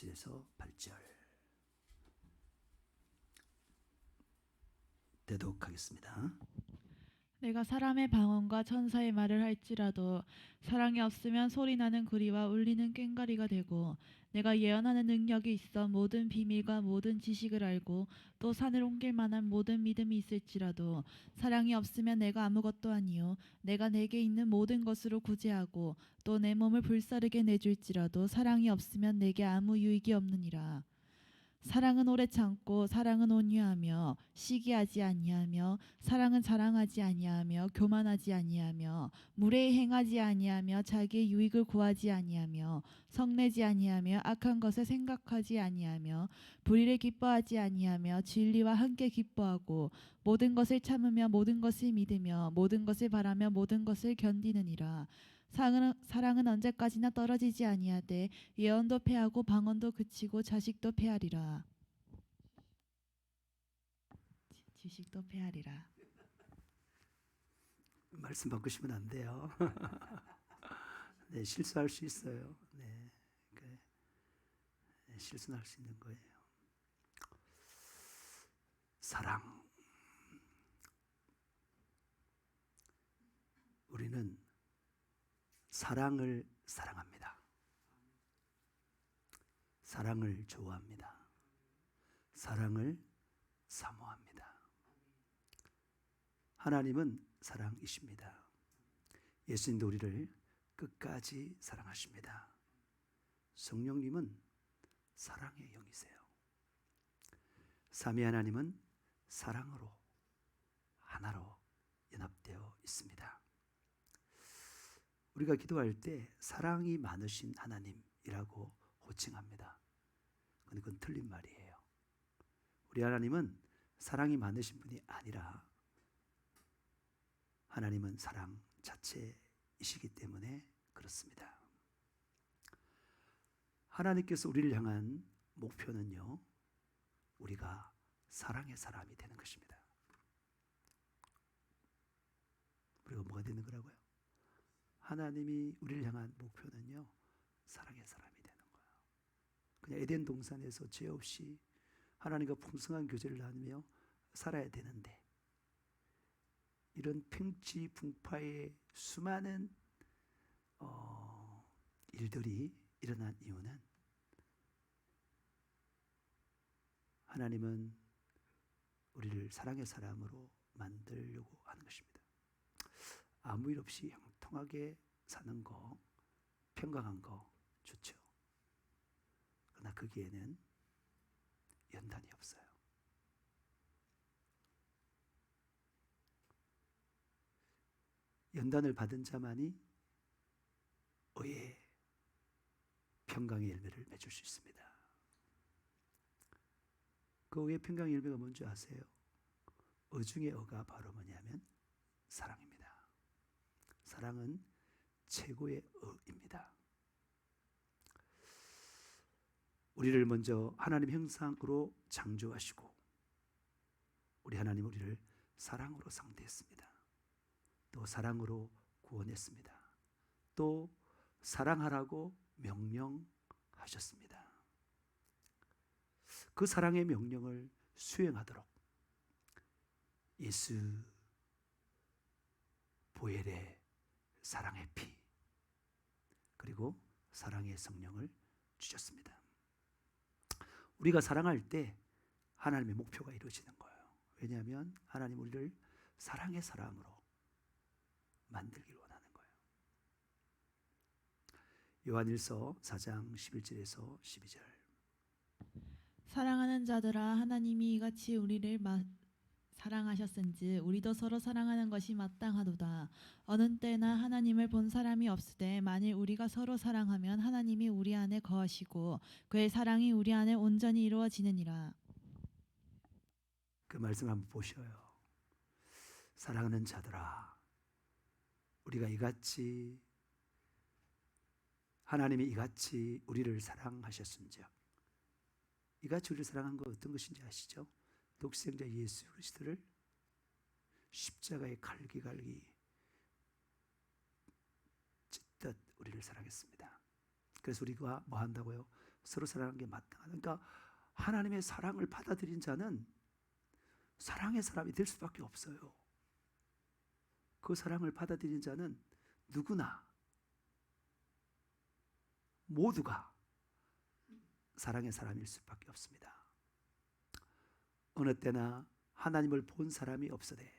6절에서 8절 대독하겠습니다. 내가 사람의 방언과 천사의 말을 할지라도 사랑이 없으면 소리나는 구리와 울리는 꽹과리가 되고, 내가 예언하는 능력이 있어 모든 비밀과 모든 지식을 알고 또 산을 옮길 만한 모든 믿음이 있을지라도 사랑이 없으면 내가 아무것도 아니요 내가 내게 있는 모든 것으로 구제하고 또 내 몸을 불사르게 내줄지라도 사랑이 없으면 내게 아무 유익이 없느니라. 사랑은 오래 참고 사랑은 온유하며 시기하지 아니하며 사랑은 자랑하지 아니하며 교만하지 아니하며 무례히 행하지 아니하며 자기의 유익을 구하지 아니하며 성내지 아니하며 악한 것을 생각하지 아니하며 불의를 기뻐하지 아니하며 진리와 함께 기뻐하고 모든 것을 참으며 모든 것을 믿으며 모든 것을 바라며 모든 것을 견디느니라. 사랑은 언제까지나 떨어지지 아니하되 예언도 패하고 방언도 그치고 자식도 패하리라. 지식도 패하리라. 말씀 바꾸시면 안 돼요. 네, 실수할 수 있어요. 네, 실수는 할 수 있는 거예요. 사랑. 우리는 사랑을 사랑합니다. 사랑을 좋아합니다. 사랑을 사모합니다. 하나님은 사랑이십니다. 예수님도 우리를 끝까지 사랑하십니다. 성령님은 사랑의 영이세요. 삼위 하나님은 사랑으로 하나로 연합되어 있습니다. 우리가 기도할 때 사랑이 많으신 하나님이라고 호칭합니다. 그런데 그건 틀린 말이에요. 우리 하나님은 사랑이 많으신 분이 아니라 하나님은 사랑 자체이시기 때문에 그렇습니다. 하나님께서 우리를 향한 목표는요, 우리가 사랑의 사람이 되는 것입니다. 우리가 뭐가 되는 거라고요? 하나님이 우리를 향한 목표는요, 사랑의 사람이 되는 거예요. 그냥 에덴 동산에서 죄 없이 하나님과 풍성한 교제를 나누며 살아야 되는데, 이런 평지풍파의 수많은 일들이 일어난 이유는 하나님은 우리를 사랑의 사람으로 만들려고 하는 것입니다. 아무 일 없이 형통하게 사는 거, 평강한 거 좋죠. 그러나 거기에는 연단이 없어요. 연단을 받은 자만이 의의 평강의 열매를 맺을 수 있습니다. 그 의의 평강의 열매가 뭔지 아세요? 의 중에 의가 바로 뭐냐면 사랑입니다. 사랑은 최고의 의입니다. 우리를 먼저 하나님 형상으로 창조하시고 우리 하나님 우리를 사랑으로 상대했습니다. 또 사랑으로 구원했습니다. 또 사랑하라고 명령하셨습니다. 그 사랑의 명령을 수행하도록 예수 보혈의 사랑의 피 그리고 사랑의 성령을 주셨습니다. 우리가 사랑할 때 하나님의 목표가 이루어지는 거예요. 왜냐하면 하나님 우리를 사랑의 사람으로 만들기를 원하는 거예요. 요한일서 4장 11절에서 12절. 사랑하는 자들아, 하나님이 이같이 우리를 사랑하셨은지 우리도 서로 사랑하는 것이 마땅하도다. 어느 때나 하나님을 본 사람이 없으되 만일 우리가 서로 사랑하면 하나님이 우리 안에 거하시고 그의 사랑이 우리 안에 온전히 이루어지느니라. 그 말씀을 한번 보셔요. 사랑하는 자들아, 우리가 이같이 하나님이 이같이 우리를 사랑하셨은즉, 이같이 우리를 사랑한 건 어떤 것인지 아시죠? 독생자 예수 그리스도를 십자가에 갈기갈기 찢듯 우리를 사랑했습니다. 그래서 우리가 뭐 한다고요? 서로 사랑하는 게 마땅하다. 그러니까 하나님의 사랑을 받아들인 자는 사랑의 사람이 될 수밖에 없어요. 그 사랑을 받아들인 자는 누구나 모두가 사랑의 사람일 수밖에 없습니다. 어느 때나 하나님을 본 사람이 없으되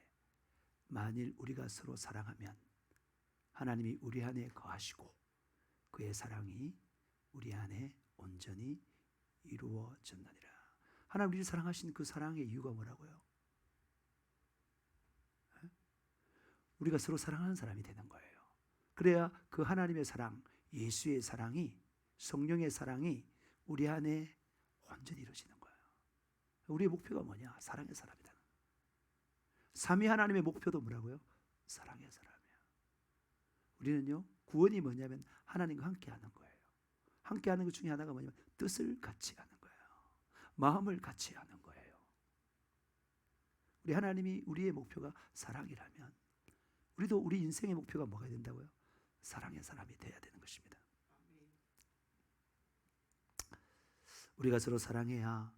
만일 우리가 서로 사랑하면 하나님이 우리 안에 거하시고 그의 사랑이 우리 안에 온전히 이루어졌느니라. 하나님 우리를 사랑하신 그 사랑의 이유가 뭐라고요? 우리가 서로 사랑하는 사람이 되는 거예요. 그래야 그 하나님의 사랑, 예수의 사랑이, 성령의 사랑이 우리 안에 온전히 이루어지는 거예요. 우리의 목표가 뭐냐? 사랑의 사람이다. 삼위 하나님의 목표도 뭐라고요? 사랑의 사람이에요. 우리는요, 구원이 뭐냐면 하나님과 함께하는 거예요. 함께하는 것 중에 하나가 뭐냐면 뜻을 같이 하는 거예요. 마음을 같이 하는 거예요. 우리 하나님이 우리의 목표가 사랑이라면 우리도 우리 인생의 목표가 뭐가 된다고요? 사랑의 사람이 돼야 되는 것입니다. 우리가 서로 사랑해야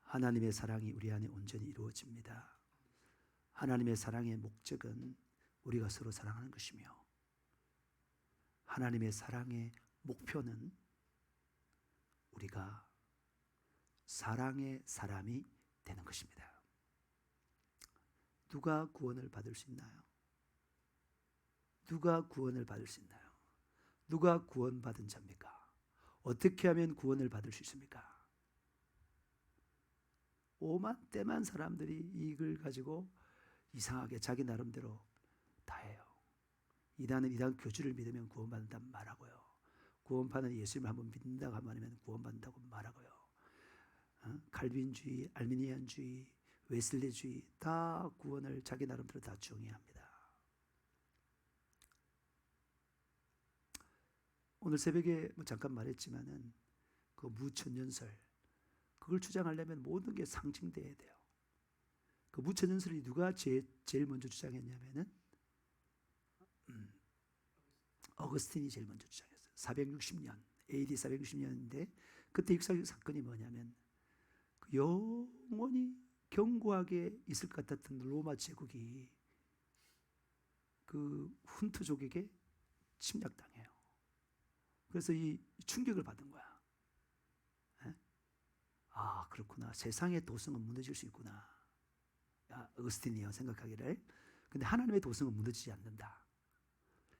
하나님의 사랑이 우리 안에 온전히 이루어집니다. 하나님의 사랑의 목적은 우리가 서로 사랑하는 것이며 하나님의 사랑의 목표는 우리가 사랑의 사람이 되는 것입니다. 누가 구원을 받을 수 있나요? 누가 구원을 받을 수 있나요? 누가 구원받은 자입니까? 어떻게 하면 구원을 받을 수 있습니까? 오만 때만 사람들이 이걸 가지고 이상하게 자기 나름대로 다 해요. 이단은 이단 교주를 믿으면 구원받는다고 말하고요. 구원받는 예수님을 한번 믿는다고 하면 구원받는다고 말하고요. 칼빈주의, 알미니안주의, 웨슬레주의 다 구원을 자기 나름대로 다 정의합니다. 오늘 새벽에 잠깐 말했지만은 그 무천년설 그걸 주장하려면 모든 게 상징돼야 돼요. 그 무천년설이 누가 제일 먼저 주장했냐면은 어거스틴이 제일 먼저 주장했어요. 460년 AD 460년인데 그때 역사적 사건이 뭐냐면 그 영원히 견고하게 있을 것 같았던 로마 제국이 그 훈트족에게 침략당해요. 그래서 이 충격을 받은 거야. 아, 그렇구나. 세상의 도성은 무너질 수 있구나. 어거스틴이요 생각하기를. 근데 하나님의 도성은 무너지지 않는다.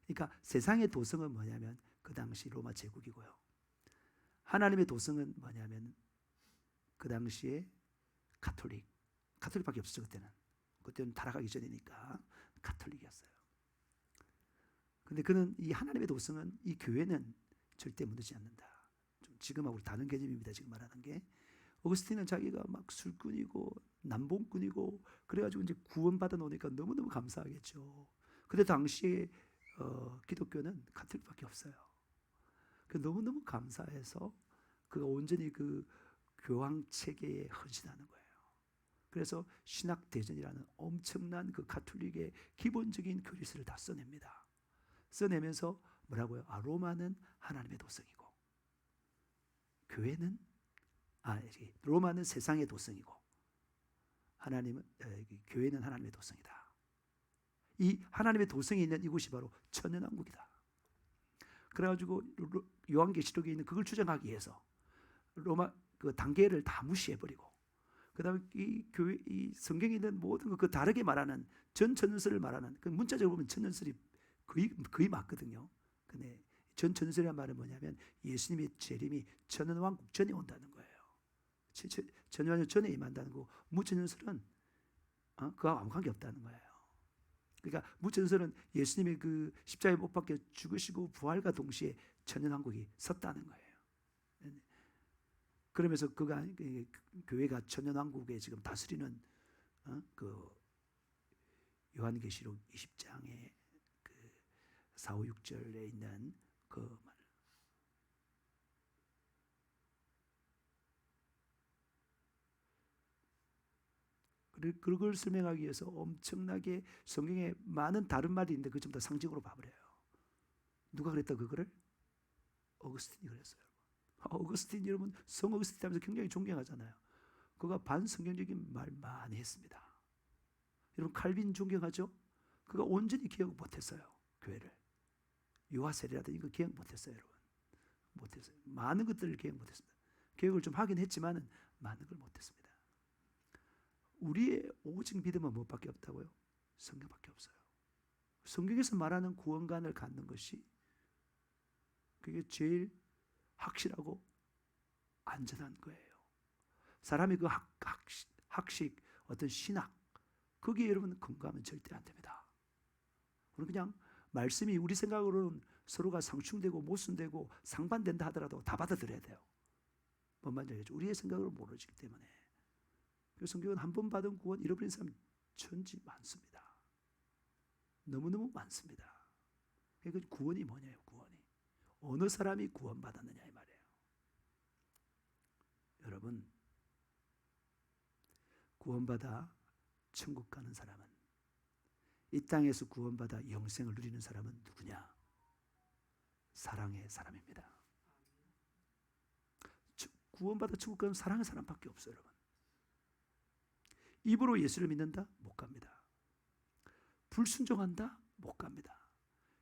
그러니까 세상의 도성은 뭐냐면 그 당시 로마 제국이고요. 하나님의 도성은 뭐냐면 그 당시에 가톨릭밖에 없었죠. 그때는 타락하기 전이니까 가톨릭이었어요. 근데 그는 이 하나님의 도성은 이 교회는 절대 무너지지 않는다. 좀 지금하고 다른 개념입니다. 지금 말하는 게. 어거스틴은 자기가 막 술꾼이고 남봉꾼이고 그래가지고 이제 구원받아 놓으니까 너무너무 감사하겠죠. 근데 당시에 기독교는 가톨릭밖에 없어요. 너무너무 감사해서 그가 온전히 그 교황 체계에 헌신하는 거예요. 그래서 신학대전이라는 엄청난 그 가톨릭의 기본적인 교리서를 다 써냅니다. 써내면서 뭐라고요? 로마는 하나님의 도성이고 로마는 세상의 도성이고 교회는 하나님의 도성이다. 이 하나님의 도성이 있는 이곳이 바로 천연왕국이다. 그래가지고 요한계시록에 있는 그걸 주장하기 위해서 로마 그 단계를 다 무시해버리고 그다음에 이 성경에 있는 모든 그 다르게 말하는 전천연설을 말하는 그 문자적으로 보면 천연설이 거의 맞거든요. 근데 전천연설이라는 말은 뭐냐면 예수님의 재림이 천연왕국 전에 온다는 거예요. 천연왕국 전에 임한다는 거고 무천연설은 그와 아무 관계 없다는 거예요. 그러니까 무천연설은 예수님이 그 십자가에 못 박혀 죽으시고 부활과 동시에 천연왕국이 섰다는 거예요. 그러면서 교회가 천연왕국에 지금 다스리는 그 요한계시록 20장에 그 4, 5, 6절에 있는 그 말. 그걸 설명하기 위해서 엄청나게 성경에 많은 다른 말이 있는데 그걸 전부 다 상징으로 봐버려요. 누가 그랬다 그거를? 어거스틴이 그랬어요. 어거스틴, 여러분 성 어거스틴 하면서 굉장히 존경하잖아요. 그가 반성경적인 말 많이 했습니다. 여러분 칼빈 존경하죠? 그가 온전히 기억 못했어요. 교회를. 유아세례라든지 이거 기억 못했어요. 여러분 못했어요. 많은 것들을 기억 못했습니다. 기억을 좀 하긴 했지만은 많은 걸 못했습니다. 우리의 오직 믿음은 무엇밖에 없다고요? 성경밖에 없어요. 성경에서 말하는 구원관을 갖는 것이 그게 제일 확실하고 안전한 거예요. 사람이 그 학식, 어떤 신학, 거기에 여러분 근거하면 절대 안 됩니다. 우리는 그냥 말씀이 우리 생각으로는 서로가 상충되고 모순되고 상반된다 하더라도 다 받아들여야 돼요. 뭔 말인지 알겠죠? 우리의 생각으로 모르기 때문에. 그래서 성경은 한 번 받은 구원 잃어버린 사람 천지 많습니다. 너무너무 많습니다. 그러니까 구원이 뭐냐요? 구원이. 어느 사람이 구원받았느냐 이 말이에요. 여러분 구원받아 천국 가는 사람은, 이 땅에서 구원받아 영생을 누리는 사람은 누구냐? 사랑의 사람입니다. 구원받아 천국 가는 사랑의 사람밖에 없어요. 여러분 입으로 예수를 믿는다? 못 갑니다. 불순종한다? 못 갑니다.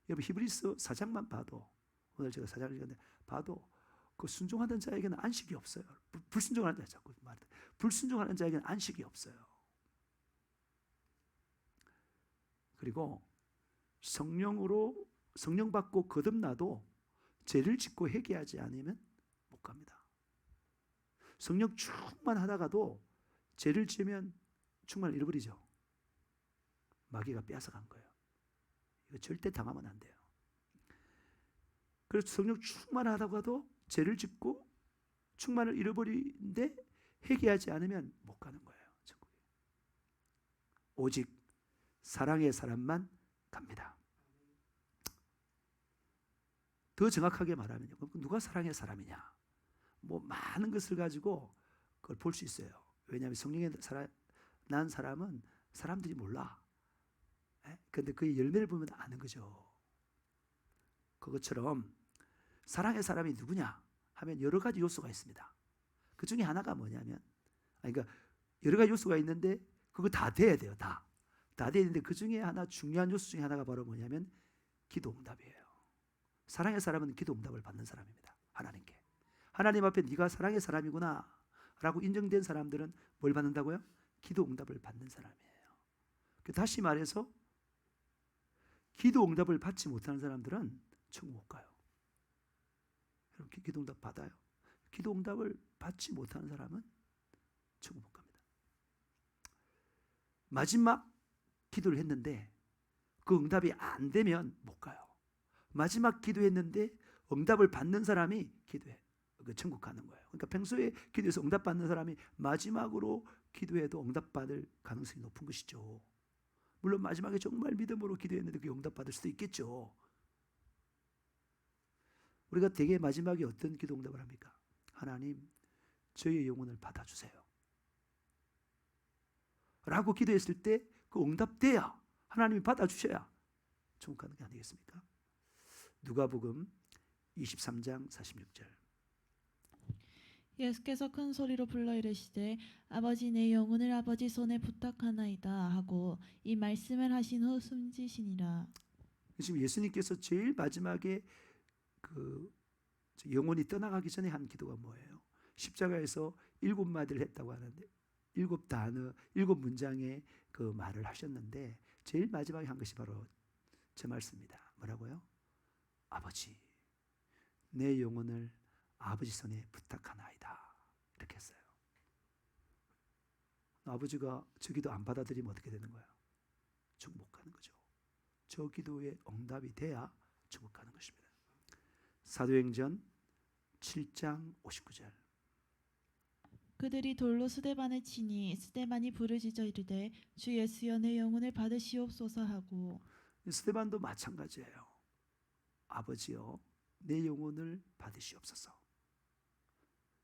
여러분 히브리서 4장만 봐도, 오늘 제가 4장을 읽었는데 봐도 그 순종하는 자에게는 안식이 없어요. 불순종하는 자, 자꾸 말해. 불순종하는 자에게는 안식이 없어요. 그리고 성령 받고 거듭나도 죄를 짓고 회개하지 않으면 못 갑니다. 성령 충만하다가도 죄를 지으면 충만을 잃어버리죠. 마귀가 빼앗아간 거예요. 이거 절대 당하면 안 돼요. 그래서 성령 충만하다가도 죄를 짓고 충만을 잃어버리는데 회개하지 않으면 못 가는 거예요. 천국에. 오직 사랑의 사람만 갑니다. 더 정확하게 말하면요. 누가 사랑의 사람이냐? 뭐 많은 것을 가지고 그걸 볼 수 있어요. 왜냐하면 성령에 난 사람은 사람들이 몰라. 그런데 그의 열매를 보면 아는 거죠. 그것처럼 사랑의 사람이 누구냐 하면 여러 가지 요소가 있습니다. 그 중에 하나가 뭐냐면, 그러니까 여러 가지 요소가 있는데 그거 다 돼야 돼요. 다 돼야 되는데 그 중에 하나, 중요한 요소 중에 하나가 바로 뭐냐면 기도 응답이에요. 사랑의 사람은 기도 응답을 받는 사람입니다. 하나님께. 하나님 앞에 네가 사랑의 사람이구나 라고 인정된 사람들은 뭘 받는다고요? 기도 응답을 받는 사람이에요. 다시 말해서 기도 응답을 받지 못하는 사람들은 천국 못 가요. 여러분 기도 응답 받아요? 기도 응답을 받지 못하는 사람은 천국 못 갑니다. 마지막 기도를 했는데 그 응답이 안 되면 못 가요. 마지막 기도했는데 응답을 받는 사람이 천국 가는 거예요. 그러니까 평소에 기도해서 응답 받는 사람이 마지막으로 기도해도 응답 받을 가능성이 높은 것이죠. 물론 마지막에 정말 믿음으로 기도했는데 그 응답 받을 수도 있겠죠. 우리가 되게 마지막에 어떤 기도 응답을 합니까? 하나님, 저의 영혼을 받아주세요 라고 기도했을 때 그 응답돼야, 하나님이 받아주셔야 천국 가는 게 아니겠습니까? 누가복음 23장 46절. 예수께서 큰 소리로 불러 이르시되 아버지 내 영혼을 아버지 손에 부탁하나이다 하고 이 말씀을 하신 후 숨지시니라. 지금 예수님께서 제일 마지막에 그 영혼이 떠나가기 전에 한 기도가 뭐예요? 십자가에서 7마디를 했다고 하는데 7단어, 7문장의 그 말을 하셨는데 제일 마지막에 한 것이 바로 저 말씀입니다. 뭐라고요? 아버지, 내 영혼을 아버지 손에 부탁하나이다. 이렇게 했어요. 아버지가 저 기도 안 받아들이면 어떻게 되는 거예요? 천국 못 가는 거죠. 저 기도에 응답이 돼야 천국 가는 것입니다. 사도행전 7장 59절. 그들이 돌로 스데반을 치니 스데반이 부르짖어 이르되 주 예수여 내 영혼을 받으시옵소서 하고. 스데반도 마찬가지예요. 아버지여 내 영혼을 받으시옵소서.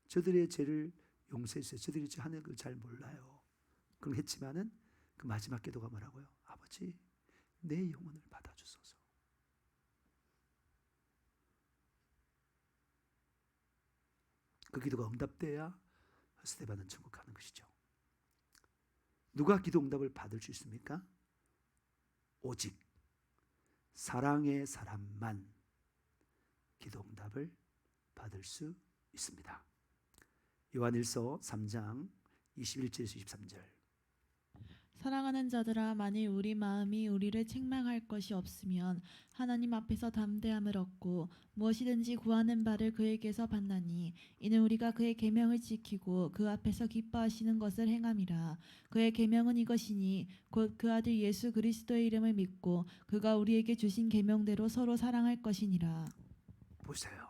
저들의 죄를 용서해 주세요. 저들이 하는 걸 잘 몰라요. 그걸 했지만은 그 마지막 기도가 뭐라고요? 아버지 내 영혼을 받아주소서. 그 기도가 응답돼야 스데반은 천국 가는 것이죠. 누가 기도 응답을 받을 수 있습니까? 오직 사랑의 사람만 기도 응답을 받을 수 있습니다. 요한일서 3장 21절에서 23절. 사랑하는 자들아, 만일 우리 마음이 우리를 책망할 것이 없으면 하나님 앞에서 담대함을 얻고 무엇이든지 구하는 바를 그에게서 받나니 이는 우리가 그의 계명을 지키고 그 앞에서 기뻐하시는 것을 행함이라. 그의 계명은 이것이니 곧 그 아들 예수 그리스도의 이름을 믿고 그가 우리에게 주신 계명대로 서로 사랑할 것이니라. 보세요.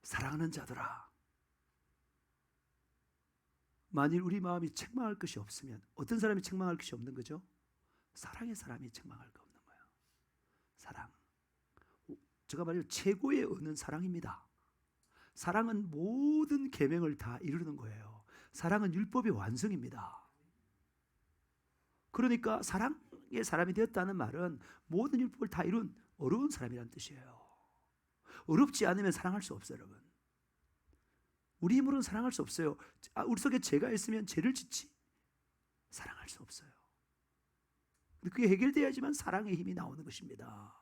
사랑하는 자들아, 만일 우리 마음이 책망할 것이 없으면, 어떤 사람이 책망할 것이 없는 거죠? 사랑의 사람이 책망할 거 없는 거예요. 사랑. 제가 말해요, 최고의 언어는 사랑입니다. 사랑은 모든 계명을 다 이루는 거예요. 사랑은 율법의 완성입니다. 그러니까 사랑의 사람이 되었다는 말은 모든 율법을 다 이룬 어려운 사람이라는 뜻이에요. 어렵지 않으면 사랑할 수 없어요, 여러분. 우리 힘으로는 사랑할 수 없어요. 우리 속에 죄가 있으면 죄를 짓지 사랑할 수 없어요. 근데 그게 해결돼야지만 사랑의 힘이 나오는 것입니다.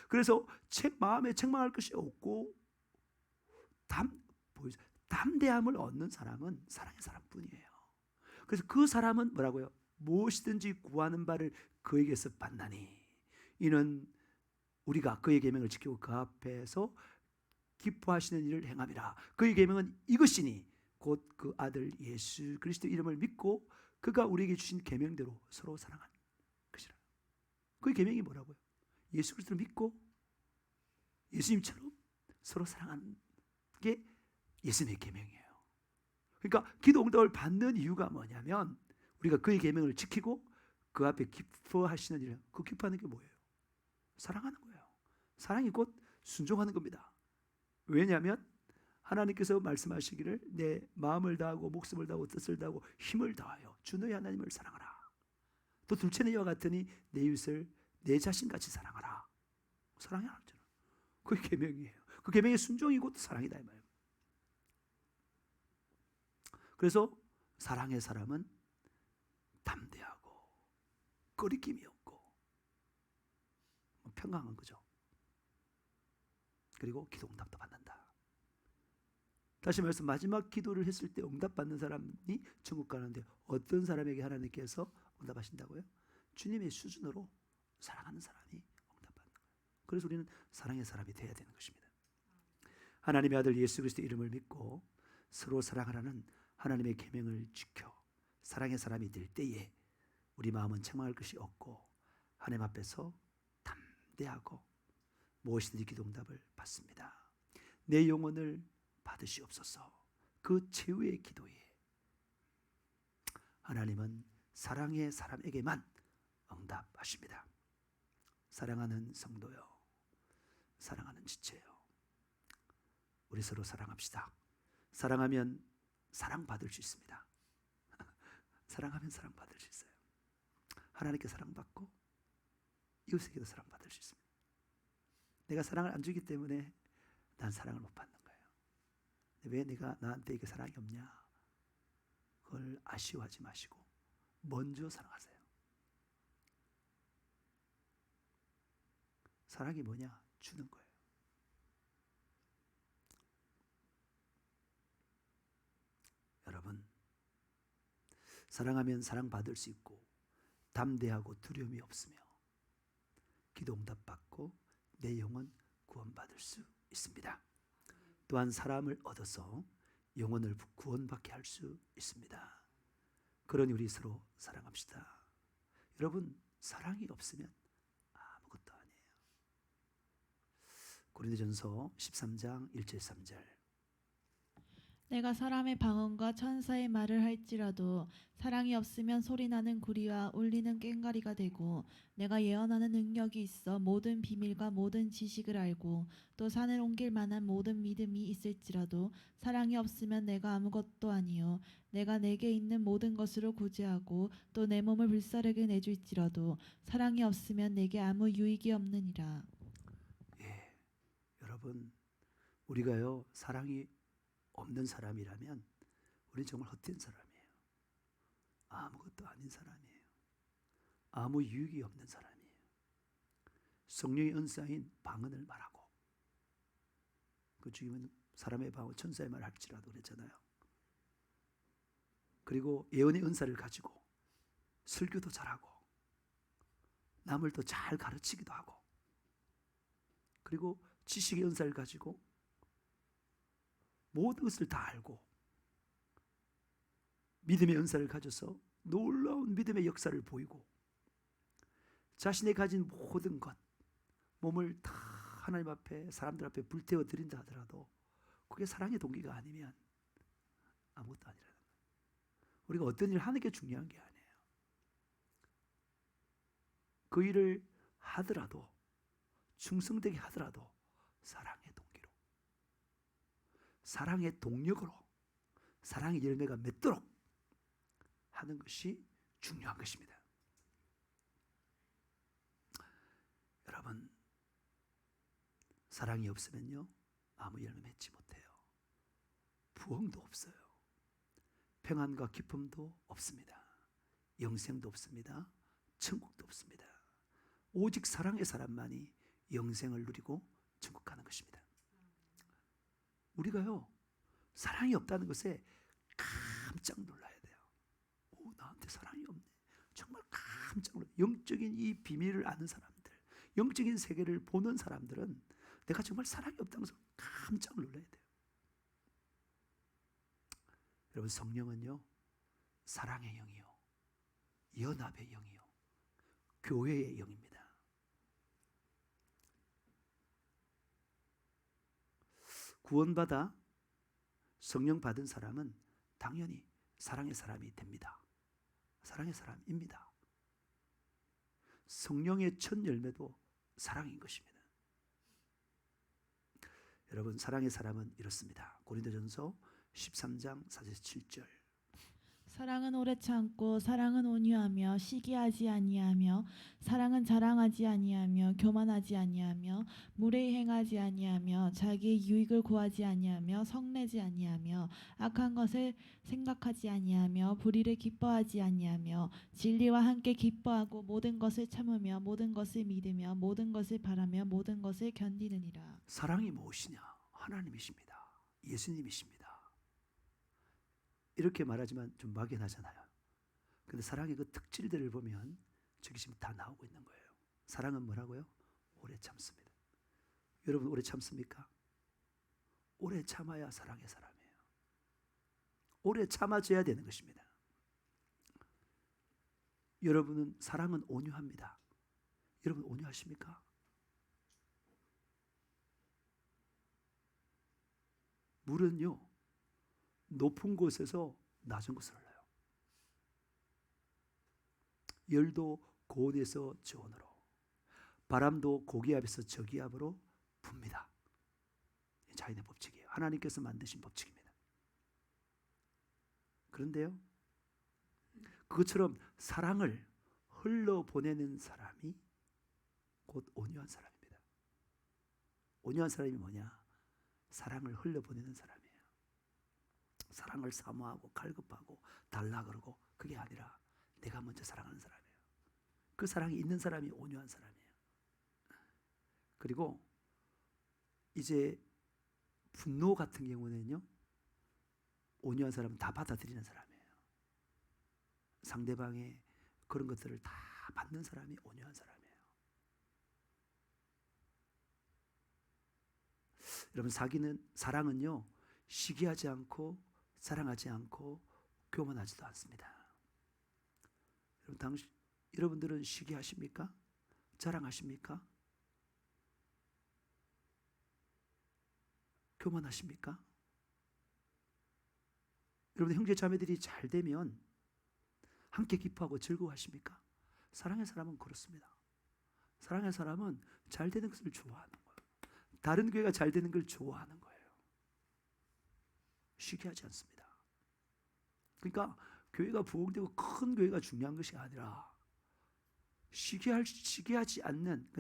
그래서 마음에 책망할 것이 없고 담대함을 얻는 사람은 사랑의 사람뿐이에요. 그래서 그 사람은 뭐라고요? 무엇이든지 구하는 바를 그에게서 받나니 이는 우리가 그의 계명을 지키고 그 앞에서 기뻐하시는 일을 행함이라. 그의 계명은 이것이니 곧 그 아들 예수 그리스도 이름을 믿고 그가 우리에게 주신 계명대로 서로 사랑하는 것이라. 그의 계명이 뭐라고요? 예수 그리스도를 믿고 예수님처럼 서로 사랑하는 게 예수님의 계명이에요. 그러니까 기도 응답을 받는 이유가 뭐냐면 우리가 그의 계명을 지키고 그 앞에 기뻐하시는 일. 그 기뻐하는 게 뭐예요? 사랑하는 거예요. 사랑이 곧 순종하는 겁니다. 왜냐하면 하나님께서 말씀하시기를 내 마음을 다하고 목숨을 다하고 뜻을 다하고 힘을 다하여 주 너희 하나님을 사랑하라. 또 둘째는 이와 같으니 내 이웃을 내 자신같이 사랑하라. 사랑이 하나잖아. 그게 계명이에요. 그 계명의 순종이 곧 사랑이다 이 말이에요. 그래서 사랑의 사람은 담대하고 거리낌이 없고 평강한 거죠. 그리고 기도 응답도 받는다. 다시 말해서 마지막 기도를 했을 때 응답받는 사람이 천국 가는데 어떤 사람에게 하나님께서 응답하신다고요? 주님의 수준으로 사랑하는 사람이 응답받는 거예요. 그래서 우리는 사랑의 사람이 되어야 되는 것입니다. 하나님의 아들 예수 그리스도 이름을 믿고 서로 사랑하라는 하나님의 계명을 지켜 사랑의 사람이 될 때에 우리 마음은 책망할 것이 없고 하나님 앞에서 담대하고 무엇이든지 기도 응답을 받습니다. 내 영혼을 받으시옵소서. 그 최후의 기도에 하나님은 사랑의 사람에게만 응답하십니다. 사랑하는 성도요, 사랑하는 지체요, 우리 서로 사랑합시다. 사랑하면 사랑받을 수 있습니다. 사랑하면 사랑받을 수 있어요. 하나님께 사랑받고 이웃에게도 사랑받을 수 있습니다. 내가 사랑을 안 주기 때문에 난 사랑을 못 받는 거예요. 왜 내가 나한테 이게 사랑이 없냐? 그걸 아쉬워하지 마시고 먼저 사랑하세요. 사랑이 뭐냐? 주는 거예요. 여러분, 사랑하면 사랑받을 수 있고 담대하고 두려움이 없으며 기도 응답받고 내 영혼 구원받을 수 있습니다. 또한 사람을 얻어서 영혼을 구원받게 할 수 있습니다. 그러니 우리 서로 사랑합시다. 여러분, 사랑이 없으면 아무것도 아니에요. 고린도전서 13장 1절 3절. 내가 사람의 방언과 천사의 말을 할지라도 사랑이 없으면 소리나는 구리와 울리는 꽹과리가 되고 내가 예언하는 능력이 있어 모든 비밀과 모든 지식을 알고 또 산을 옮길 만한 모든 믿음이 있을지라도 사랑이 없으면 내가 아무것도 아니요 내가 내게 있는 모든 것으로 구제하고 또 내 몸을 불사르게 내줄지라도 사랑이 없으면 내게 아무 유익이 없느니라. 예, 여러분, 우리가요 사랑이 없는 사람이라면 우리는 정말 헛된 사람이에요. 아무것도 아닌 사람이에요. 아무 유익이 없는 사람이에요. 성령의 은사인 방언을 말하고, 그 주님은 사람의 방언 천사의 말을 할지라도 그랬잖아요. 그리고 예언의 은사를 가지고 설교도 잘하고 남을 또 잘 가르치기도 하고, 그리고 지식의 은사를 가지고 모든 것을 다 알고, 믿음의 은사를 가져서 놀라운 믿음의 역사를 보이고, 자신이 가진 모든 것, 몸을 다 하나님 앞에 사람들 앞에 불태워 드린다 하더라도 그게 사랑의 동기가 아니면 아무것도 아니라는 거예요. 우리가 어떤 일을 하는 게 중요한 게 아니에요. 그 일을 하더라도, 충성되게 하더라도 사랑의 동기로, 사랑의 동력으로, 사랑의 열매가 맺도록 하는 것이 중요한 것입니다. 여러분, 사랑이 없으면요 아무 열매 맺지 못해요. 부흥도 없어요. 평안과 기쁨도 없습니다. 영생도 없습니다. 천국도 없습니다. 오직 사랑의 사람만이 영생을 누리고 천국 가는 것입니다. 우리가요 사랑이 없다는 것에 깜짝 놀라야 돼요. 나한테 사랑이 없네. 정말 깜짝 놀라요. 영적인 이 비밀을 아는 사람들, 영적인 세계를 보는 사람들은 내가 정말 사랑이 없다는 것을 깜짝 놀라야 돼요. 여러분, 성령은요 사랑의 영이요, 연합의 영이요, 교회의 영입니다. 구원받아 성령 받은 사람은 당연히 사랑의 사람이 됩니다. 사랑의 사람입니다. 성령의 첫 열매도 사랑인 것입니다. 여러분, 사랑의 사람은 이렇습니다. 고린도전서 13장 4절에서 7절. 사랑은 오래 참고 사랑은 온유하며 시기하지 아니하며 사랑은 자랑하지 아니하며 교만하지 아니하며 무례히 행하지 아니하며 자기의 유익을 구하지 아니하며 성내지 아니하며 악한 것을 생각하지 아니하며 불의를 기뻐하지 아니하며 진리와 함께 기뻐하고 모든 것을 참으며 모든 것을 믿으며 모든 것을 바라며 모든 것을 견디느니라. 사랑이 무엇이냐? 하나님이십니다. 예수님이십니다. 이렇게 말하지만 좀 막연하잖아요. 근데 사랑의 그 특질들을 보면 저기 지금 다 나오고 있는 거예요. 사랑은 뭐라고요? 오래 참습니다. 여러분, 오래 참습니까? 오래 참아야 사랑의 사람이에요. 오래 참아줘야 되는 것입니다. 여러분은 사랑은 온유합니다. 여러분 온유하십니까? 물은요 높은 곳에서 낮은 곳을 흘러요. 열도 고온에서 저온으로, 바람도 고기압에서 저기압으로 붑니다. 자연의 법칙이에요. 하나님께서 만드신 법칙입니다. 그런데요 그것처럼 사랑을 흘러보내는 사람이 곧 온유한 사람입니다. 온유한 사람이 뭐냐? 사랑을 흘려보내는 사람이에요. 사랑을 사모하고 갈급하고 달라 그러고 그게 아니라 내가 먼저 사랑하는 사람이에요. 그 사랑이 있는 사람이 온유한 사람이에요. 그리고 이제 분노 같은 경우는요 온유한 사람은 다 받아들이는 사람이에요. 상대방의 그런 것들을 다 받는 사람이 온유한 사람이에요. 여러분, 사랑은요 시기하지 않고 사랑하지 않고 교만하지도 않습니다. 여러분들은 시기하십니까? 자랑하십니까? 교만하십니까? 여러분, 형제 자매들이 잘 되면 함께 기뻐하고 즐거워하십니까? 사랑의 사람은 그렇습니다. 사랑의 사람은 잘 되는 것을 좋아하는 거예요. 다른 교회가 잘 되는 걸 좋아하는 거예요. 시기하지 않습니다. 그러니까 교회가 부흥되고 큰 교회가 중요한 것이 아니라 시기하지 않는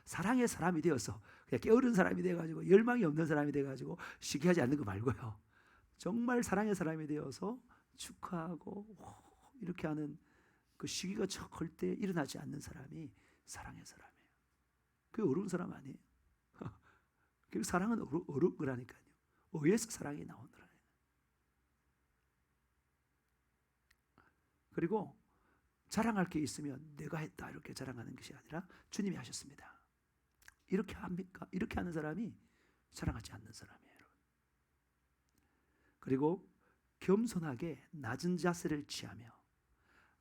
사랑의 사람이 되어서 그냥 게으른 사람이 돼가지고 열망이 없는 사람이 돼가지고 시기하지 않는 거 말고요. 정말 사랑의 사람이 되어서 축하하고 이렇게 하는 그 시기가 절대 일어나지 않는 사람이 사랑의 사람이에요. 그게 어려운 사람 아니에요. 그 사랑은 어려운 거라니까요. 의에서 사랑이 나오더라. 그리고 자랑할 게 있으면 내가 했다 이렇게 자랑하는 것이 아니라 주님이 하셨습니다. 이렇게 합니까? 이렇게 하는 사람이 자랑하지 않는 사람이에요. 그리고 겸손하게 낮은 자세를 취하며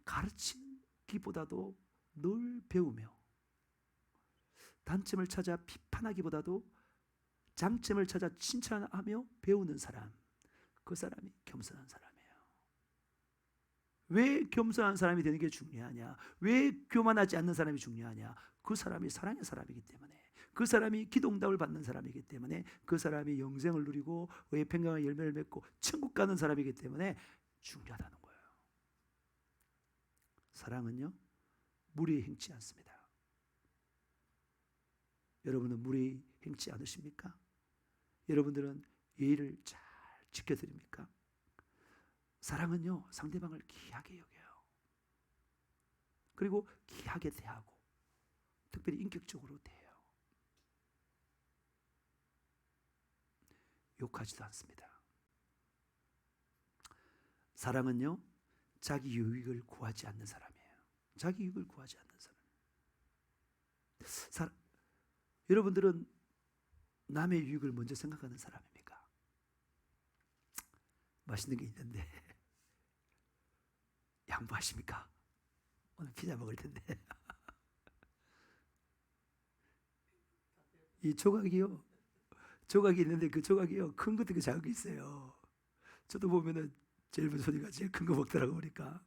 가르치기보다도 늘 배우며 단점을 찾아 비판하기보다도 장점을 찾아 칭찬하며 배우는 사람, 그 사람이 겸손한 사람이에요. 왜 겸손한 사람이 되는 게 중요하냐? 왜 교만하지 않는 사람이 중요하냐? 그 사람이 사랑의 사람이기 때문에, 그 사람이 기도응답을 받는 사람이기 때문에, 그 사람이 영생을 누리고 의의 평강의 열매를 맺고 천국 가는 사람이기 때문에 중요하다는 거예요. 사랑은요, 무리에 행치 않습니다. 여러분은 무리에 행치 않으십니까? 여러분들은 예의를 잘 지켜드립니까? 사랑은요, 상대방을 귀하게 여겨요. 그리고 귀하게 대하고 특별히 인격적으로 대해요. 욕하지도 않습니다. 사랑은요, 자기 유익을 구하지 않는 사람이에요. 자기 유익을 구하지 않는 사람. 여러분들은 남의 유익을 먼저 생각하는 사람입니까? 맛있는 게 있는데 양보하십니까? 오늘 피자 먹을 텐데 이 조각이 있는데 그 조각이요, 큰 것도 있고 작은 게 있어요. 저도 보면은 젊은 소리가 제일 큰 거 먹더라고 보니까.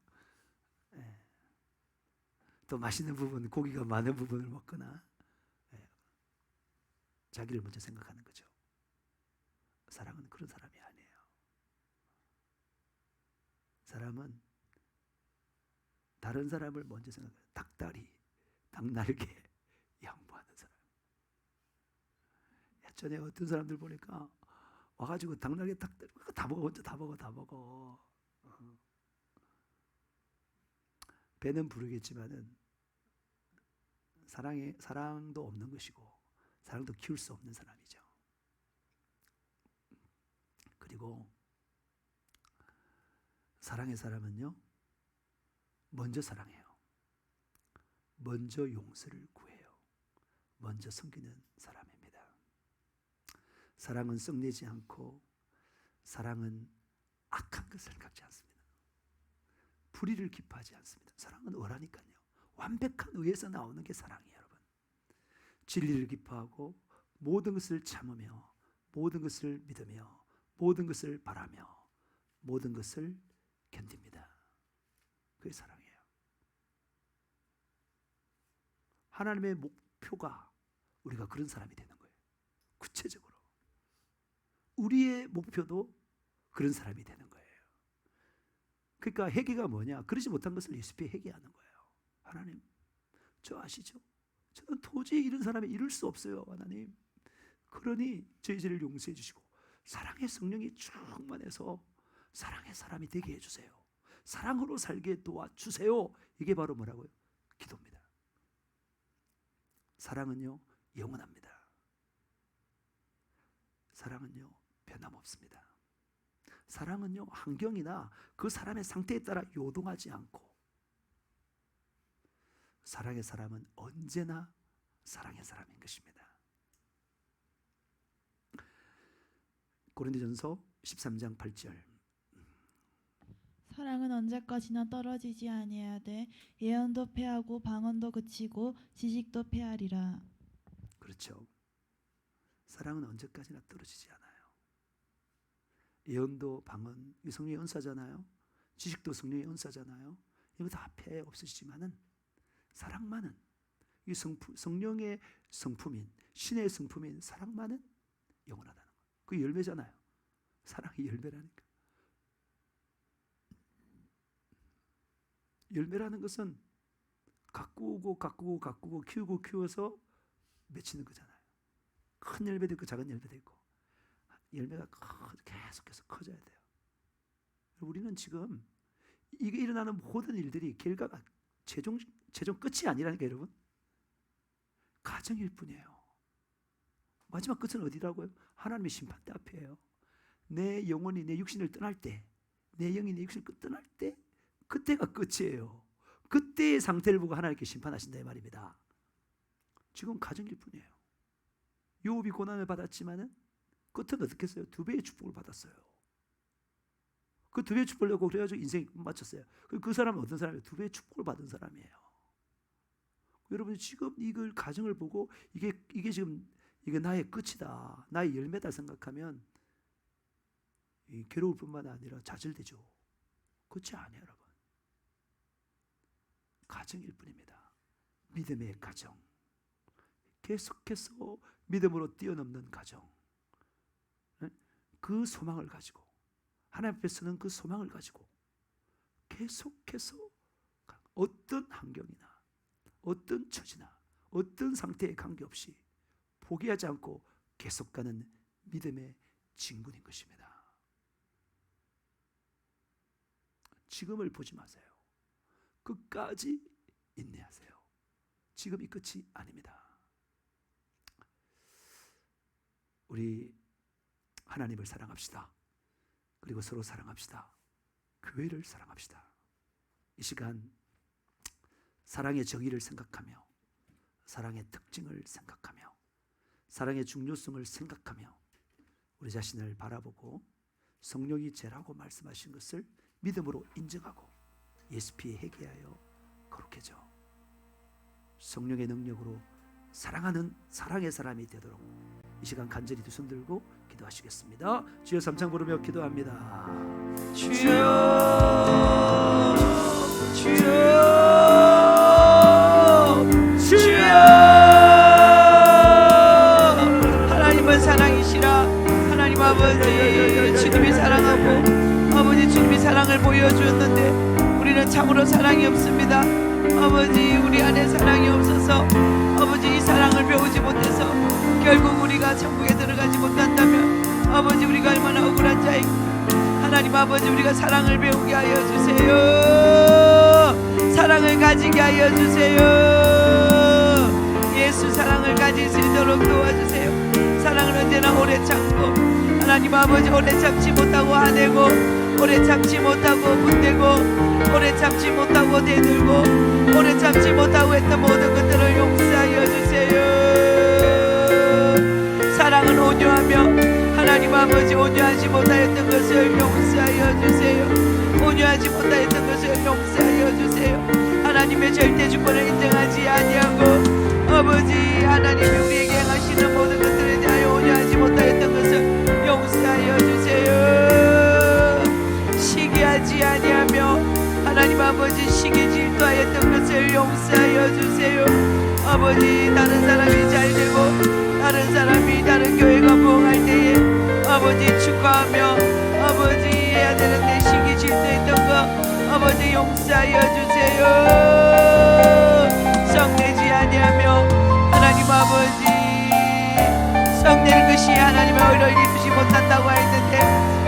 또 맛있는 부분, 고기가 많은 부분을 먹거나 자기를 먼저 생각하는 거죠. 사랑은 그런 사람이 아니에요. 사람은 다른 사람을 먼저 생각해요. 닭다리, 닭날개 양보하는 사람. 예전에 어떤 사람들 보니까 와가지고 닭날개 다 먹어, 혼자 다 먹어. 배는 부르겠지만은 사랑도 없는 것이고 사랑도 키울 수 없는 사람이죠. 그리고 사랑의 사람은요, 먼저 사랑해요. 먼저 용서를 구해요. 먼저 섬기는 사람입니다. 사랑은 썩내지 않고, 사랑은 악한 것을 갖지 않습니다. 불의를 기뻐하지 않습니다. 사랑은 의라니까요. 완벽한 의에서 나오는 게 사랑이에요, 여러분. 진리를 기뻐하고 모든 것을 참으며 모든 것을 믿으며 모든 것을 바라며 모든 것을 견딥니다. 그게 사랑이에요. 하나님의 목표가 우리가 그런 사람이 되는 거예요. 구체적으로 우리의 목표도 그런 사람이 되는 거예요. 그러니까 회개가 뭐냐? 그러지 못한 것을 예수께 회개하는 거예요. 하나님, 저 아시죠? 저는 도저히 이런 사람이 이룰 수 없어요, 하나님. 그러니 저희 죄를 용서해 주시고 사랑의 성령이 충만해서 사랑의 사람이 되게 해주세요. 사랑으로 살게 도와주세요. 이게 바로 뭐라고요? 기도입니다. 사랑은요, 영원합니다. 사랑은요, 변함없습니다. 사랑은요, 환경이나 그 사람의 상태에 따라 요동하지 않고, 사랑의 사람은 언제나 사랑의 사람인 것입니다. 고린도전서 13장 8절. 사랑은 언제까지나 떨어지지 아니하되 예언도 패하고 방언도 그치고 지식도 패하리라. 그렇죠. 사랑은 언제까지나 떨어지지 않아요. 예언도 방언, 성령의 은사잖아요. 지식도 성령의 은사잖아요. 이거 다 패 없으시지만은 사랑만은, 이 성령의 성품인, 신의 성품인 사랑만은 영원하다는 거예요. 그 열매잖아요. 사랑이 열매라니까. 열매라는 것은 가꾸고 키워서 맺히는 거잖아요. 큰 열매도 있고 작은 열매도 있고, 열매가 계속해서 커져야 돼요. 우리는 지금 이게 일어나는 모든 일들이 결과가 최종 끝이 아니라니까 여러분. 가정일 뿐이에요. 마지막 끝은 어디라고요? 하나님의 심판대 앞이에요. 내 영혼이 내 육신을 떠날 때, 내 영이 내 육신을 떠날 때, 그때가 끝이에요. 그때의 상태를 보고 하나님께 심판하신다 이 말입니다. 지금 가정일 뿐이에요. 요업이 고난을 받았지만은 끝은 어떻게 했어요? 2배의 축복을 받았어요. 그 2배의 축복을 얻고 그래가지고 인생이 마쳤어요. 그 사람은 어떤 사람이에요? 2배의 축복을 받은 사람이에요. 여러분 지금 이걸 가정을 보고 이게 지금 이게 나의 끝이다, 나의 열매다 생각하면 괴로울 뿐만 아니라 좌절되죠. 그렇지 않아요, 여러분. 가정일 뿐입니다. 믿음의 가정, 계속해서 믿음으로 뛰어넘는 가정, 그 소망을 가지고 하나님 앞에 서는 그 소망을 가지고 계속해서 어떤 환경이나 어떤 처지나 어떤 상태에 관계없이 포기하지 않고 계속 가는 믿음의 진군인 것입니다. 지금을 보지 마세요. 끝까지 인내하세요. 지금이 끝이 아닙니다. 우리 하나님을 사랑합시다. 그리고 서로 사랑합시다. 교회를 사랑합시다. 이 시간 사랑의 정의를 생각하며, 사랑의 특징을 생각하며, 사랑의 중요성을 생각하며 우리 자신을 바라보고 성령이 죄라고 말씀하신 것을 믿음으로 인정하고 예수 피에 회개하여 거룩해져 성령의 능력으로 사랑하는 사랑의 사람이 되도록 이 시간 간절히 두 손 들고 기도하시겠습니다. 주여 삼창 부르며 기도합니다. 주여, 주여, 주여. 하나님은 사랑이시라. 하나님 아버지, 주님이 사랑하고 아버지 주님이 사랑을 보여주었는데 우리는 참으로 사랑이 없습니다. 아버지, 우리 안에 사랑이 없어서 아버지 이 사랑을 배우지 못해서 결국 우리가 천국에 들어가지 못한다면 아버지 우리가 얼마나 억울한 자인가. 하나님 아버지, 우리가 사랑을 배우게 하여 주세요. 사랑을 가지게 하여 주세요. 예수 사랑을 가질 수 있도록 도와주세요. 사랑을 언제나 오래 참고 하나님 아버지 오래 참지 못하고 화내고 오래 참지 못하고 분내고 오래 참지 못하고 대들고 오래 참지 못하고 했던 모든 것들을 용서하여 주세요. 사랑은 온유하며 하나님 아버지 온유하지 못하였던 것을 용서하여 주세요. 온유하지 못하였던 것을 용서하여 주세요. 하나님의 절대 주권을 인정하지 아니하고 아버지 하나님이 우리에게 행하시는 모든 것들에 대하여 온유하지 못하였던 것을 용서하여 주세요. 시기하지 아니하며 하나님 아버지 시기 질투하였던 것을 용서하여 주세요. 아버지, 다른 사람이 잘되고 다른 사람이 다른 교회가 부흥할 때에 아버지 축하하며 아버지 해야 되는데 시기 질투했던 거 아버지 용서하여 주세요. 성내지 아니하며 하나님 아버지 성내는 것이 하나님의 의를 이루지 못한다고 했는데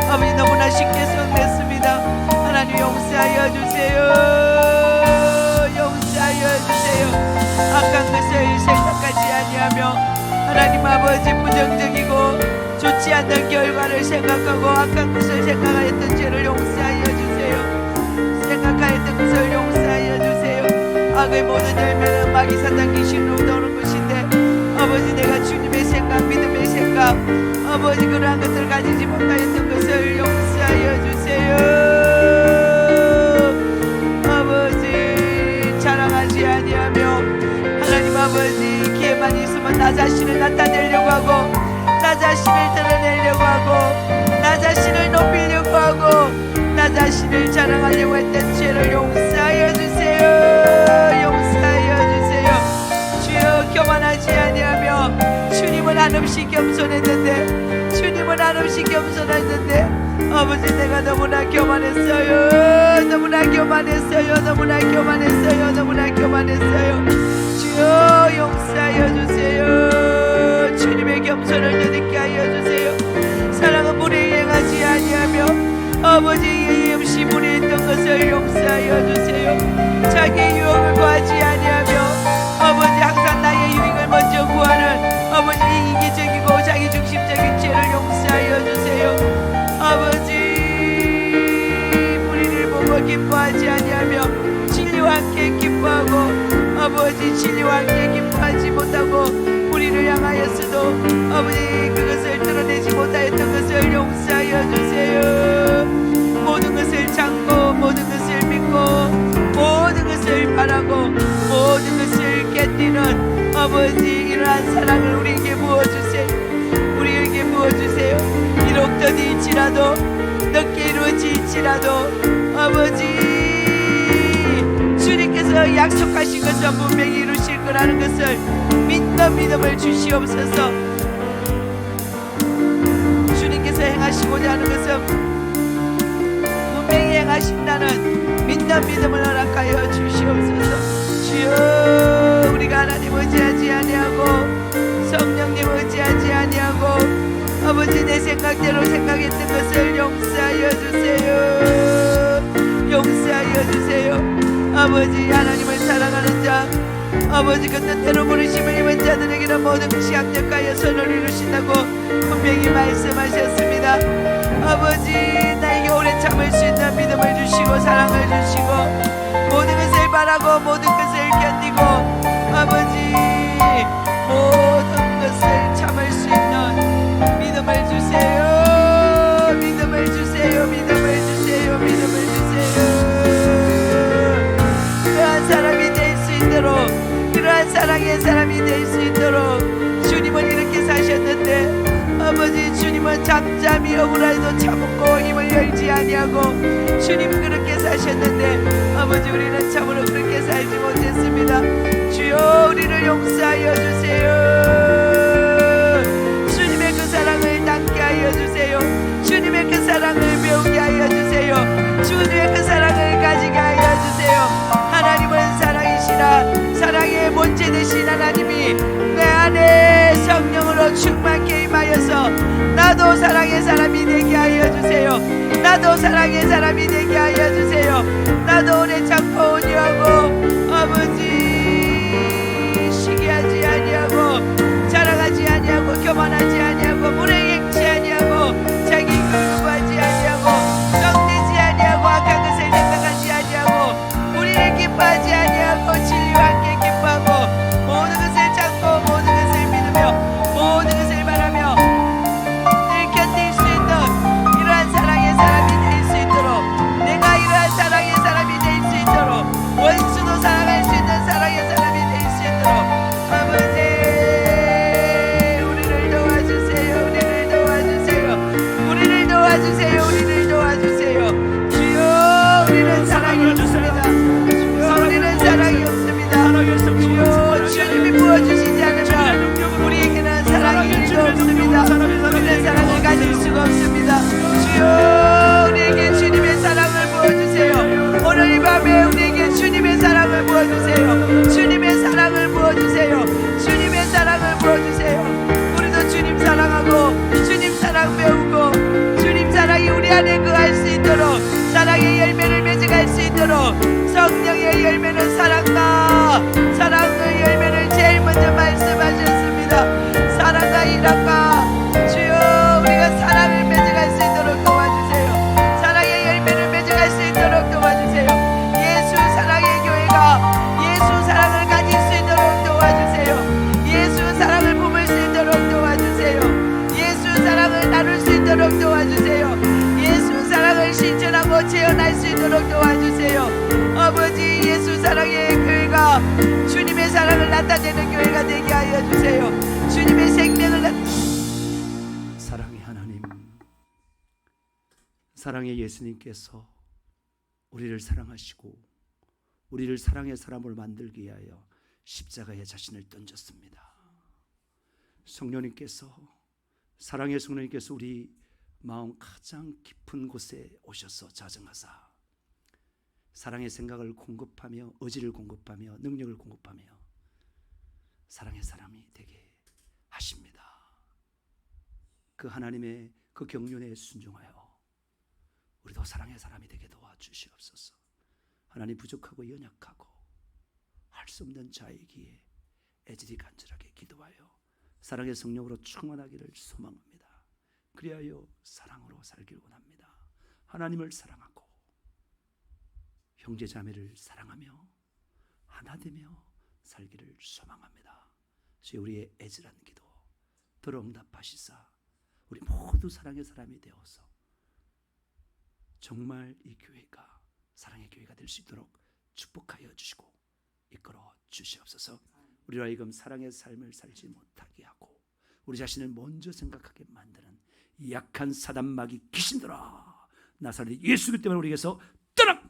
아버지 너무나 쉽게 성냈습니다. 하나님 용서하여 주세요. 용서하여 주세요. 악한 것을 생각하지 아니하며 하나님 아버지 부정적이고 좋지 않는 결과를 생각하고 악한 것을 생각하였던 죄를 용서하여 주세요. 생각하였던 것을 용서하여 주세요. 악의 모든 열매는 마귀 사단 귀신으로부터 오는 것인데 아버지 내가 주님의 생각 믿음의 생각 아버지 그러한 것을 가지지 못하였던 것을 용서하여 주세요. 아버지 자랑하지 아니하며 하나님 아버지 기회만 있으면 나 자신을 나타내려고 하고 나 자신을 드러내려고 하고 나 자신을 높이려고 하고 나 자신을 자랑하려고 했던 죄를 용서하여 주세요. 용서하여 주세요. 주여, 교만하지 아니하며 주님은 한없이 겸손했는데 주님은 한없이 겸손했는데 아버지 내가 너무나 교만했어요. 너무나 교만했어요. 너무나 교만했어요. 너무나 교만했어요. 주여 용서하여 주세요. 주님의 겸손을 느끼게 하여 주세요. 사랑은 물에 행하지 아니하며 아버지의 없이 물에 있던 것을 용서하여 주세요. 자기의 유혹을 구하지 아니하며 아버지 항상 나의 유익을 먼저 구하는 아버지 이기적이고 자기중심적인 죄를 용서하여 주세요. 아버지 우리를 보고 기뻐하지 아니하며 진리와 함께 기뻐하고 아버지 진리와 함께 기뻐하지 못하고 우리를 향하였어도 아버지 그것을 드러내지 못하였던 것을 용서하여 주세요. 모든 것을 참고 모든 것을 믿고 모든 것을 바라고 모든 것을 견디는 아버지 이러한 사랑을 우리에게 부어주세요. 우리에게 부어주세요. 비록 더딜지라도 늦게 이루어질지라도 아버지 주님께서 약속하신 것은 분명히 이루실 거라는 것을 믿는 믿음을 주시옵소서. 주님께서 행하시고자 하는 것은 분명히 행하신다는 믿는 믿음을 허락하여 주시옵소서. 주여 우리가 하나님 의지하지 아니하고 성령님 의지하지 아니하고 아버지 내 생각대로 생각했던 것을 용서하여 주세요. 용서하여 주세요. 아버지 하나님을 사랑하는 자 아버지 그 뜻대로 부르심을 입은 자들에게는 모든 것이 합력하여 선을 이루신다고 분명히 말씀하셨습니다. 아버지 나에게 오래 참을 수 있는 믿음을 주시고 사랑을 주시고 모든 것을 바라고 모든 것을 견디고 아버지 모든 것을 참을 수 있는 믿음을 주세요. 믿음을 주세요. 믿음을 주세요. 믿음을 주세요. 그러한 사람이 될 수 있도록 그러한 사랑의 사람이 될 수 있도록 주님은 이렇게 사셨는데 아버지 주님은 잠잠히 억울하여도 참고 힘을 열지 아니하고 주님 그렇게 사셨는데 아버지 우리는 참으로 그렇게 살지 못했습니다. 주여 우리를 용서하여 주세요. 주님의 그 사랑을 닮게 하여 주세요. 주님의 그 사랑을 배우게 하여 주세요. 주님의 그 사랑을 가지게 하여 주세요. 하나님은 사랑이시라 사랑의 본체 되신 하나님이 내 안에 성령으로 충만케 임하여서 나도 사랑의 사람이 되게 하여 주세요. 나도 사랑의 사람이 되게 하여 주세요. 나도 오래 참고 온유하고 아버지 시기하지 아니하고 자랑하지 아니하고 교만하지 아니하고 불행행치 아니하고 자기 교육하지 아니하고 썩내지 아니하고 악한 것을 생각하지 아니하고 우리를 기뻐하지 아니하고 진리와 함께 기뻐하고 모든 것을 참고 모든 것을 믿으며 모든 것을 바라며 늘 견딜 수 있는 이러한 사랑의 사람이 될 수 있도록 내가 이러한 사랑의 사람이 될 수 있도록 원수도 사랑할 수 있는 사랑의 사람이 될 수 있도록 아버지 우리를 도와주세요. 우리를 도와주세요. 우리를 도와주세요. 우리를 도와주세요. 주여 우리는 사랑이 없습니다. 우리는 사랑이 없습니다. 주여 주님이 부어주시지 않으면 우리에게는 사랑이 일도 없습니다. 우리는 사랑을 가질 수가 없습니다. 주여 우리에게 주님의 사랑을 부어주세요. 오늘 이 밤에 우리에게 주님의 사랑을 부어주세요. 주님의 사랑을 부어주세요. 주님의 사랑을 부어주세요. 우리도 주님 사랑하고 주님 사랑 배우고 주님 사랑이 우리 안에 거할 수 있도록 사랑의 열매를 맺어갈 수 있도록 성령의 열매는 사랑과 사랑의 열매를 제일 먼저 말씀하셨습니다. 사랑과 일함과 주여 우리가 사랑을 맺어갈 수 있도록 도와주세요. 사랑의 열매를 맺어갈 수 있도록 도와주세요. 예수 사랑의 교회가 예수 사랑을 가질 수 있도록 도와주세요. 예수 사랑을 품을 수 있도록 도와주세요. 예수 사랑을 나눌 수 있도록 도와주세요. 예수 사랑을 실천하고 체험할 수 있도록 도와주세요. 아버지 예수 사랑의 교회가 주님의 사랑을 나타내는 교회가 되게 하여 주세요. 주님의 생명을 사랑의 하나님, 사랑의 예수님께서 우리를 사랑하시고 우리를 사랑의 사람으로 만들기 위하여 십자가에 자신을 던졌습니다. 성령님께서 사랑의 성령님께서 우리 마음 가장 깊은 곳에 오셔서 자정하사 사랑의 생각을 공급하며 의지를 공급하며 능력을 공급하며 사랑의 사람이 되게 하십니다. 그 하나님의 그 경륜에 순종하여 우리도 사랑의 사람이 되게 도와주시옵소서. 하나님, 부족하고 연약하고 할 수 없는 자이기에 애절히 간절하게 기도하여 사랑의 성령으로 충만하기를 소망합니다. 그리하여 사랑으로 살길 원합니다. 하나님을 사랑하고 형제 자매를 사랑하며 하나 되며 살기를 소망합니다. 주여, 우리의 애절한 기도 들어 응답하시사 우리 모두 사랑의 사람이 되어서 정말 이 교회가 사랑의 교회가 될 수 있도록 축복하여 주시고 이끌어 주시옵소서. 우리로 하여금 사랑의 삶을 살지 못하게 하고 우리 자신을 먼저 생각하게 만드는 약한 사단마귀 귀신들아, 나사렛 예수 그리스도 때문에 우리에게서 떠나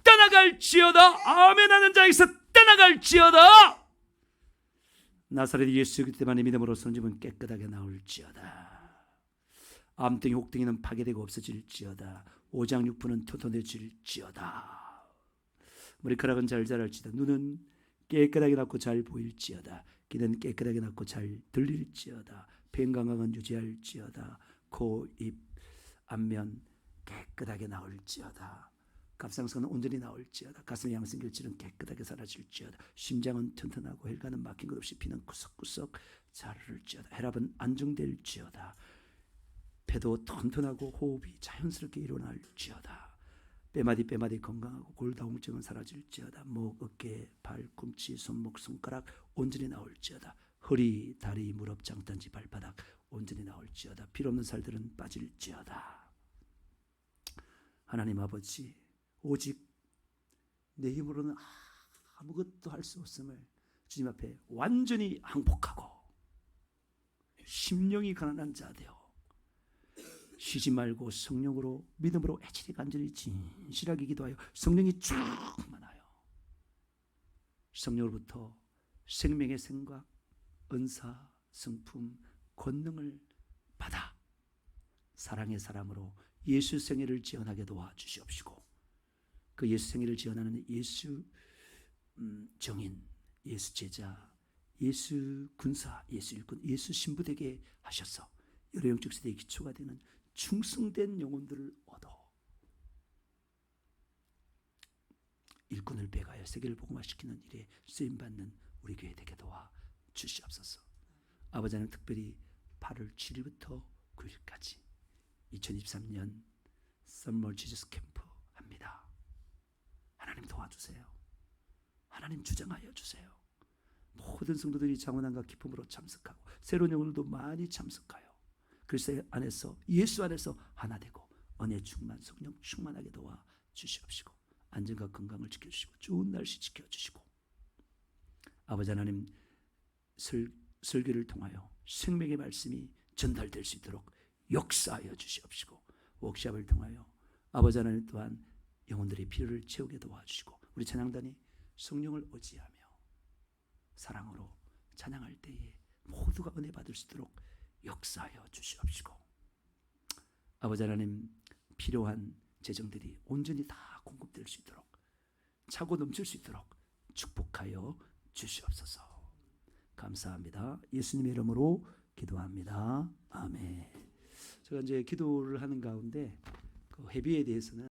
떠나갈지어다. 아멘 하는 자에게서 떠나갈지어다. 나사렛 예수 그리스도 때문에 믿음으로 손집은 깨끗하게 나올지어다. 암덩이 혹덩이는 파괴되고 없어질지어다. 오장육부는 토토내질지어다. 머리카락은 잘 자랄지어다. 눈은 깨끗하게 났고 잘 보일지어다. 귀는 깨끗하게 났고 잘 들릴지어다. 폐건강은 유지할지어다. 코, 입, 안면 깨끗하게 나올지어다. 갑상선은 온전히 나올지어다. 가슴의 양성결질은 깨끗하게 사라질지어다. 심장은 튼튼하고 혈관은 막힌 것 없이 피는 구석구석 잘 흐를지어다. 혈압은 안정될지어다. 배도 튼튼하고 호흡이 자연스럽게 일어날지어다. 빼마디 건강하고 골다공증은 사라질지어다. 목, 어깨, 발, 꿈치, 손목, 손가락 온전히 나올지어다. 허리, 다리, 무릎, 장단지, 발바닥 온전히 나올지어다. 필요없는 살들은 빠질지어다. 하나님 아버지, 오직 내 힘으로는 아무것도 할 수 없음을 주님 앞에 완전히 항복하고 심령이 가난한 자 되어 쉬지 말고 성령으로 믿음으로 애절히 간절히 진실하게 기도하여 성령이 충만하여 성령으로부터 생명의 생각, 은사, 성품, 권능을 받아 사랑의 사람으로 예수 생애를 지원하게 도와주시옵시고 그 예수 생애를 지원하는 예수 정인, 예수 제자, 예수 군사, 예수 일꾼, 예수 신부 되게 하셔서 여러 영적 세대의 기초가 되는 충성된 영혼들을 얻어 일꾼을 배가여 세계를 복음화시키는 일에 쓰임받는 우리 교회 되게 도와주시옵소서. 아버지 하나님, 특별히 8월 7일부터 9일까지 2023년 썸머 지저스 캠프 합니다. 하나님 도와주세요. 하나님 주장하여 주세요. 모든 성도들이 장원함과 기쁨으로 참석하고 새로운 영혼들도 많이 참석하여 그리스도 안에서 예수 안에서 하나 되고 은혜 충만 성령 충만하게 도와 주시옵시고 안전과 건강을 지켜주시고 좋은 날씨 지켜주시고 아버지 하나님 설교를 통하여 생명의 말씀이 전달될 수 있도록 역사하여 주시옵시고 워크숍을 통하여 아버지 하나님 또한 영혼들의 필요를 채우게 도와주시고 우리 찬양단이 성령을 의지하며 사랑으로 찬양할 때에 모두가 은혜 받을 수 있도록 역사하여 주시옵시고 아버지 하나님 필요한 재정들이 온전히 다 공급될 수 있도록 차고 넘칠 수 있도록 축복하여 주시옵소서. 감사합니다. 예수님의 이름으로 기도합니다. 아멘. 제가 이제 기도를 하는 가운데 그 회비에 대해서는